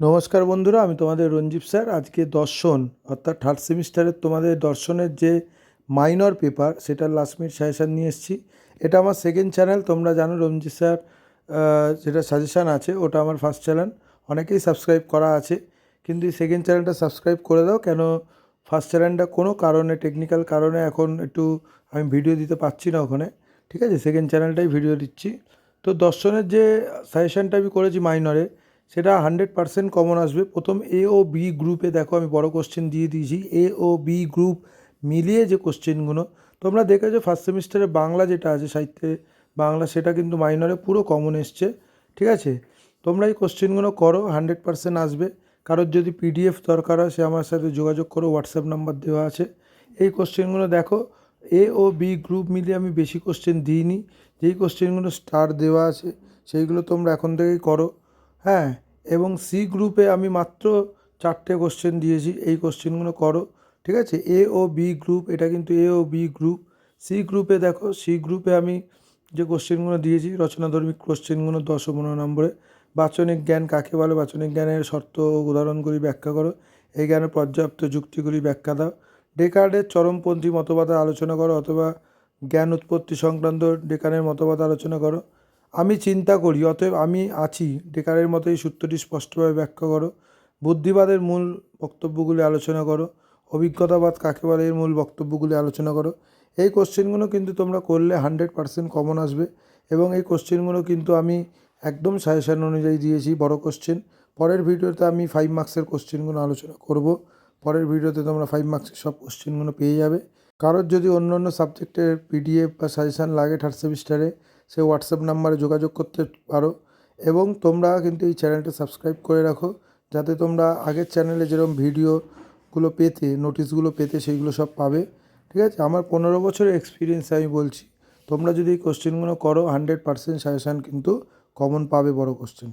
নমস্কার বন্ধুরা, আমি তোমাদের রঞ্জীব স্যার। আজকে দর্শন অর্থাৎ থার্ড সেমিস্টারের তোমাদের দর্শনের যে মাইনর পেপার সেটার লাস্ট মিনিট সাজেশান নিয়ে এসেছি। এটা আমার সেকেন্ড চ্যানেল, তোমরা জানো রঞ্জিত স্যার যেটা সাজেশান আছে ওটা আমার ফার্স্ট চ্যানেল। অনেকেই সাবস্ক্রাইব করা আছে, কিন্তু এই সেকেন্ড চ্যানেলটা সাবস্ক্রাইব করে দাও। কেন ফার্স্ট চ্যানেলটা কোনো কারণে, টেকনিক্যাল কারণে এখন একটু আমি ভিডিও দিতে পারছি না ওখানে, ঠিক আছে? সেকেন্ড চ্যানেলটাই ভিডিও দিচ্ছি। তো দর্শনের যে সাজেশানটা আমি করেছি মাইনরে, সেটা 100% কমন আসবে। প্রথম এ ও বি গ্রুপে দেখো আমি বড় কোশ্চেন দিয়ে দিয়েছি। এ ও বি গ্রুপ মিলিয়ে যে কোশ্চেনগুলো তোমরা দেখেছো, ফার্স্ট সেমিস্টারে বাংলা যেটা আছে সাহিত্যে বাংলা, সেটা কিন্তু মাইনরে পুরো কমন এসছে, ঠিক আছে? তোমরা এই কোশ্চেনগুলো করো, 100% আসবে। কারোর যদি পিডিএফ দরকার হয় সে আমার সাথে যোগাযোগ করো, হোয়াটসঅ্যাপ নাম্বার দেওয়া আছে। এই কোশ্চেনগুলো দেখো, এ ও বি গ্রুপ মিলিয়ে আমি বেশি কোশ্চেন দিইনি। যেই কোশ্চেনগুলো স্টার দেওয়া আছে সেইগুলো তোমরা এখন থেকেই করো, হ্যাঁ। এবং সি গ্রুপে আমি মাত্র 4টে কোশ্চেন দিয়েছি, এই কোশ্চেনগুলো করো, ঠিক আছে? এ ও বি গ্রুপ, এটা কিন্তু এ ও বি গ্রুপ। সি গ্রুপে দেখো, সি গ্রুপে আমি যে কোশ্চেনগুলো দিয়েছি রচনাধর্মিক কোশ্চেনগুলো 10 ও 15 নম্বরে। বাচনিক জ্ঞান কাকে বলে, বাচনিক জ্ঞানের শর্ত ও উদাহরণগুলি ব্যাখ্যা করো, এই জ্ঞানের পর্যাপ্ত যুক্তিগুলি ব্যাখ্যা দাও। ডেকার্ডের চরমপন্থী মতবাদের আলোচনা করো, অথবা জ্ঞান উৎপত্তি সংক্রান্ত ডেকানের মতবাদ আলোচনা করো। আমি চিন্তা করি অতএব আমি আছি, ডেকারের মতো এই সূত্রটি স্পষ্টভাবে ব্যাখ্যা করো। বুদ্ধিবাদের মূল বক্তব্যগুলি আলোচনা করো। অভিজ্ঞতাবাদ কাকে বলে, এর মূল বক্তব্যগুলি আলোচনা করো। এই কোশ্চেনগুলো কিন্তু তোমরা করলে 100% কমন আসবে। এবং এই কোশ্চেনগুলো কিন্তু আমি একদম সাজেশন অনুযায়ী দিয়েছি, বড় কোশ্চেন। পরের ভিডিওতে আমি 5 মার্কসের কোশ্চেনগুলো আলোচনা করব। পরের ভিডিওতে তোমরা 5 মার্কসের সব কোশ্চেনগুলো পেয়ে যাবে। কারোর যদি অন্য অন্য সাবজেক্টের পিডিএফ বা সাজেশান লাগে থার্ড সেমিস্টারে, সে হোয়াটসঅ্যাপ নাম্বারে যোগাযোগ করতে পারো। এবং তোমরা কিন্তু এই চ্যানেলটা সাবস্ক্রাইব করে রাখো, যাতে তোমরা আগের চ্যানেলে যেরকম ভিডিওগুলো পেতে, নোটিশগুলো পেতে, সেইগুলো সব পাবে, ঠিক আছে? আমার 15 বছরের এক্সপিরিয়েন্স আমি বলছি, তোমরা যদি এই কোশ্চেনগুলো করো 100% সাজেশান কিন্তু কমন পাবে বড় কোশ্চেন।